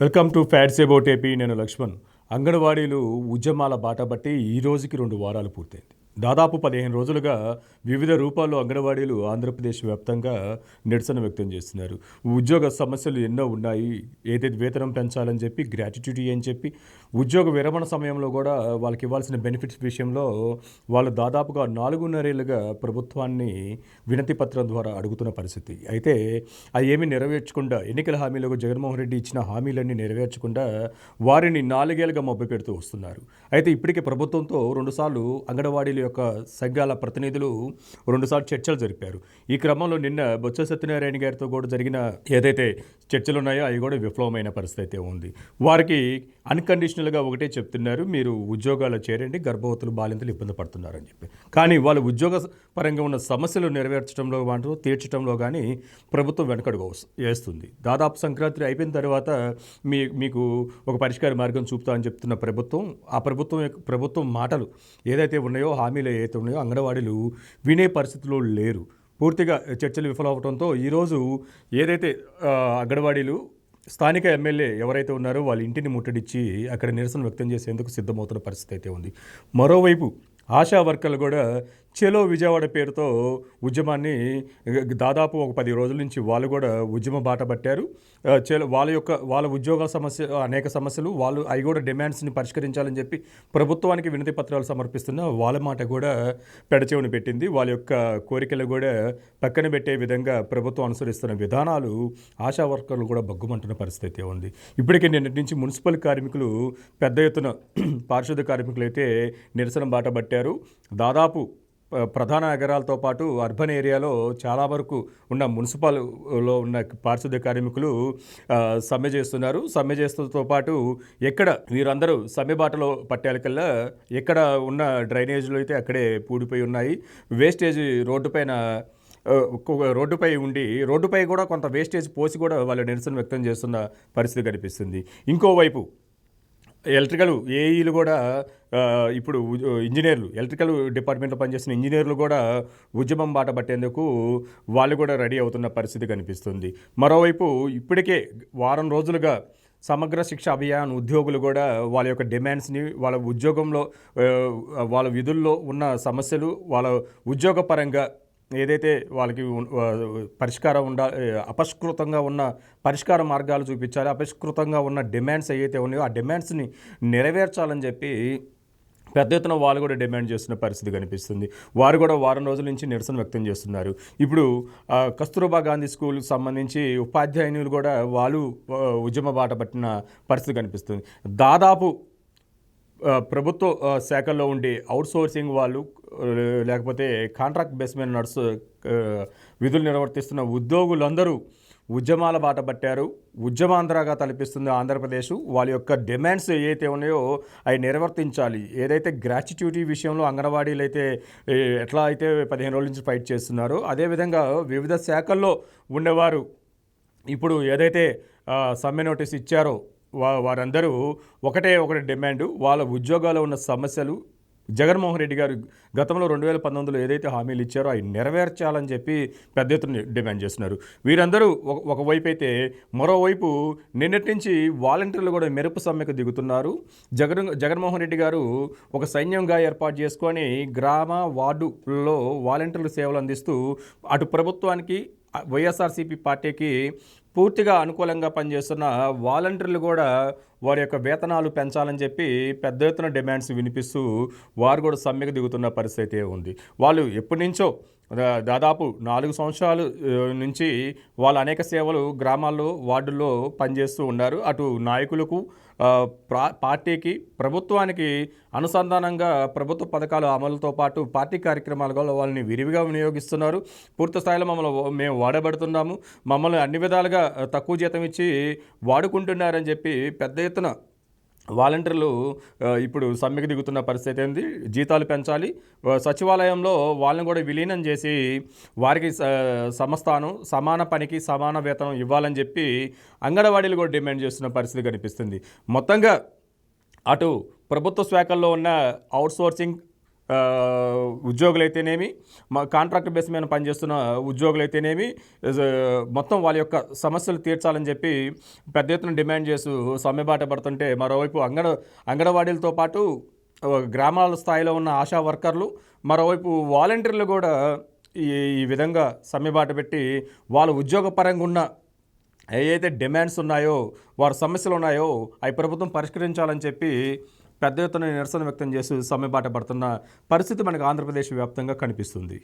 Welcome to fats about AP. నేను లక్ష్మణ్. అంగన్వాడీలు ఉద్యమాల బాట బట్టి ఈ రోజుకి 2 వారాలు పూర్తయింది. దాదాపు 15 రోజులుగా వివిధ రూపాల్లో అంగన్వాడీలు ఆంధ్రప్రదేశ్ వ్యాప్తంగా నిరసన వ్యక్తం చేస్తున్నారు. ఉద్యోగ సమస్యలు ఎన్నో ఉన్నాయి. ఏదైతే వేతనం పెంచాలని చెప్పి, గ్రాట్యుటీ అని చెప్పి, ఉద్యోగ విరమణ సమయంలో కూడా వాళ్ళకి ఇవ్వాల్సిన బెనిఫిట్స్ విషయంలో వాళ్ళు దాదాపుగా 4.5 ఏళ్లుగా ప్రభుత్వాన్ని వినతి పత్రం ద్వారా అడుగుతున్న పరిస్థితి. అయితే అవి ఏమీ నెరవేర్చకుండా, ఎన్నికల హామీలకు జగన్మోహన్ రెడ్డి ఇచ్చిన హామీలన్నీ నెరవేర్చకుండా వారిని 4 ఏళ్లుగా మభ్యపెడుతూ వస్తున్నారు. అయితే ఇప్పటికే ప్రభుత్వంతో 2 సార్లు అంగన్వాడీల యొక్క సంఘాల ప్రతినిధులు 2 సార్లు చర్చలు జరిపారు. ఈ క్రమంలో నిన్న బొత్స సత్యనారాయణ గారితో కూడా జరిగిన ఏదైతే చర్చలు ఉన్నాయో అవి కూడా విఫలమైన పరిస్థితి అయితే ఉంది. వారికి అన్కండిషనల్గా ఒకటే చెప్తున్నారు, మీరు ఉద్యోగాలు చేరండి, గర్భవతులు బాలింతలు ఇబ్బంది పడుతున్నారని చెప్పి. కానీ వాళ్ళు ఉద్యోగ పరంగా ఉన్న సమస్యలు నెరవేర్చడంలో వాటి తీర్చడంలో కానీ ప్రభుత్వం వెనకడుగు వేస్తుంది. దాదాపు సంక్రాంతి అయిపోయిన తర్వాత మీకు ఒక పరిష్కార మార్గం చూపుతా అని చెప్తున్న ప్రభుత్వం, ఆ ప్రభుత్వం మాటలు ఏదైతే ఉన్నాయో, హామీలు ఏదైతే ఉన్నాయో అంగన్వాడీలు వినే పరిస్థితిలో లేరు. పూర్తిగా చర్చలు విఫలమవడంతో ఈరోజు ఏదైతే అంగన్వాడీలు స్థానిక ఎమ్మెల్యే ఎవరైతే ఉన్నారో వాళ్ళ ఇంటిని ముట్టడిచ్చి అక్కడ నిరసన వ్యక్తం చేసేందుకు సిద్ధమవుతున్న పరిస్థితి అయితే ఉంది. మరోవైపు ఆశా వర్కర్లు కూడా చెలో విజయవాడ పేరుతో ఉద్యమాన్ని దాదాపు ఒక 10 రోజుల నుంచి వాళ్ళు కూడా ఉద్యమ బాట పట్టారు. వాళ్ళ ఉద్యోగాల సమస్య, అనేక సమస్యలు వాళ్ళు అవి కూడా డిమాండ్స్ని పరిష్కరించాలని చెప్పి ప్రభుత్వానికి వినతి పత్రాలు సమర్పిస్తున్న వాళ్ళ మాట కూడా పెడచెవిని పెట్టింది. వాళ్ళ యొక్క కోరికలు కూడా పక్కన పెట్టే విధంగా ప్రభుత్వం అనుసరిస్తున్న విధానాలు ఆశా వర్కర్లు కూడా బగ్గుమంటున్న పరిస్థితి ఉంది. ఇప్పటికే నిన్నటి నుంచి మున్సిపల్ కార్మికులు పెద్ద ఎత్తున పారిశుద్ధ కార్మికులు అయితే నిరసన బాట పట్టారు. దాదాపు ప్రధాన నగరాలతో పాటు అర్బన్ ఏరియాలో చాలా వరకు ఉన్న మున్సిపల్లో ఉన్న పారిశుద్ధ్య కార్మికులు సమ్మె చేస్తున్నారు. సమ్మె చేస్తుతో పాటు ఎక్కడ వీరందరూ సమ్మె బాటలో పట్టాలకల్లా ఎక్కడ ఉన్న డ్రైనేజీలు అయితే అక్కడే పూడిపోయి ఉన్నాయి. వేస్టేజ్ రోడ్డుపై ఉండి రోడ్డుపై కూడా కొంత వేస్టేజ్ పోసి కూడా వాళ్ళు నిరసన వ్యక్తం చేస్తున్న పరిస్థితి కనిపిస్తుంది. ఇంకోవైపు ఎలక్ట్రికల్ ఏఈలు కూడా ఇప్పుడు ఇంజనీర్లు, ఎలక్ట్రికల్ డిపార్ట్మెంట్లో పనిచేస్తున్న ఇంజనీర్లు కూడా ఉద్యమం బాట పట్టేందుకు వాళ్ళు కూడా రెడీ అవుతున్న పరిస్థితి కనిపిస్తుంది. మరోవైపు ఇప్పటికే వారం రోజులుగా సమగ్ర శిక్ష అభియాన్ ఉద్యోగులు కూడా వాళ్ళ యొక్క డిమాండ్స్ని, వాళ్ళ ఉద్యోగంలో వాళ్ళ విధుల్లో ఉన్న సమస్యలు, వాళ్ళ ఉద్యోగపరంగా ఏదైతే వాళ్ళకి పరిష్కారం అపష్కృతంగా ఉన్న పరిష్కార మార్గాలు చూపించాలి, అపష్కృతంగా ఉన్న డిమాండ్స్ ఏవైతే ఉన్నాయో ఆ డిమాండ్స్ని నెరవేర్చాలని చెప్పి పెద్ద ఎత్తున వాళ్ళు కూడా డిమాండ్ చేస్తున్న పరిస్థితి కనిపిస్తుంది. వారు కూడా వారం రోజుల నుంచి నిరసన వ్యక్తం చేస్తున్నారు. ఇప్పుడు కస్తూర్బా గాంధీ స్కూల్కి సంబంధించి ఉపాధ్యాయులు కూడా వాళ్ళు ఉద్యమ బాట పట్టిన పరిస్థితి కనిపిస్తుంది. దాదాపు ప్రభుత్వ శాఖల్లో ఉండే అవుట్సోర్సింగ్ వాళ్ళు, లేకపోతే కాంట్రాక్ట్ బేస్ మీద విధులు నిర్వర్తిస్తున్న ఉద్యోగులందరూ ఉద్యమాల బాట పట్టారు. ఉద్యమాంధ్రగా తలపిస్తుంది ఆంధ్రప్రదేశ్. వాళ్ళ యొక్క డిమాండ్స్ ఏవైతే ఉన్నాయో అవి నిర్వర్తించాలి. ఏదైతే గ్రాట్యుటీ విషయంలో అంగన్వాడీలు అయితే ఎట్లా అయితే 15 రోజుల నుంచి ఫైట్ చేస్తున్నారో, అదేవిధంగా వివిధ శాఖల్లో ఉండేవారు ఇప్పుడు ఏదైతే సమ్మె నోటీస్ ఇచ్చారో వారందరూ ఒకటే డిమాండు, వాళ్ళ ఉద్యోగాల్లో ఉన్న సమస్యలు జగన్మోహన్ రెడ్డి గారు గతంలో 2019లో ఏదైతే హామీలు ఇచ్చారో అవి నెరవేర్చాలని చెప్పి పెద్ద ఎత్తున డిమాండ్ చేస్తున్నారు. వీరందరూ ఒకవైపు అయితే, మరోవైపు నిన్నటి నుంచి వాలంటీర్లు కూడా మెరుపు సమ్మెకు దిగుతున్నారు. జగన్మోహన్ రెడ్డి గారు ఒక సైన్యంగా ఏర్పాటు చేసుకొని గ్రామ వార్డుల్లో వాలంటీర్లు సేవలు అందిస్తూ అటు ప్రభుత్వానికి, వైఎస్ఆర్సీపీ పార్టీకి పూర్తిగా అనుకూలంగా పనిచేస్తున్న వాలంటీర్లు కూడా వారి యొక్క వేతనాలు పెంచాలని చెప్పి పెద్ద ఎత్తున డిమాండ్స్ వినిపిస్తూ వారు కూడా సమ్మెకు దిగుతున్న పరిస్థితి ఉంది. వాళ్ళు ఎప్పటి నుంచో దాదాపు 4 సంవత్సరాల నుంచి వాళ్ళు అనేక సేవలు గ్రామాల్లో, వార్డుల్లో పనిచేస్తూ ఉన్నారు. అటు నాయకులకు, పార్టీకి, ప్రభుత్వానికి అనుసంధానంగా ప్రభుత్వ పథకాల అమలుతో పాటు పార్టీ కార్యక్రమాలలో వాళ్ళని విరివిగా వినియోగిస్తున్నారు. పూర్తి స్థాయిలో మేము వాడబడుతున్నాము, మమ్మల్ని అన్ని విధాలుగా తక్కువ జీతం ఇచ్చి వాడుకుంటున్నారని చెప్పి పెద్ద ఎత్తున వాలంటీర్లు ఇప్పుడు సమ్మెకు దిగుతున్న పరిస్థితి ఏంది. జీతాలు పెంచాలి, సచివాలయంలో వాళ్ళని కూడా విలీనం చేసి వారికి సమస్థానం, సమాన పనికి సమాన వేతనం ఇవ్వాలని చెప్పి అంగన్వాడీలు కూడా డిమాండ్ చేస్తున్న పరిస్థితి కనిపిస్తుంది. మొత్తంగా అటు ప్రభుత్వ శాఖల్లో ఉన్న అవుట్సోర్సింగ్ ఉద్యోగులైతేనేమి, మా కాంట్రాక్ట్ బేస్ మీద పనిచేస్తున్న ఉద్యోగులైతేనేమి, మొత్తం వాళ్ళ యొక్క సమస్యలు తీర్చాలని చెప్పి పెద్ద ఎత్తున డిమాండ్ చేస్తూ సమ్మెబాట పడుతుంటే, మరోవైపు అంగన్వాడీలతో పాటు గ్రామాల స్థాయిలో ఉన్న ఆశా వర్కర్లు, మరోవైపు వాలంటీర్లు కూడా ఈ ఈ విధంగా సమ్మెబాట పెట్టి వాళ్ళ ఉద్యోగపరంగా ఉన్న ఏవైతే డిమాండ్స్ ఉన్నాయో, వారి సమస్యలు ఉన్నాయో అవి ప్రభుత్వం పరిష్కరించాలని చెప్పి పెద్ద ఎత్తున నిరసన వ్యక్తం చేస్తూ సమ్మెబాట పడుతున్న పరిస్థితి మనకు ఆంధ్రప్రదేశ్ వ్యాప్తంగా కనిపిస్తుంది.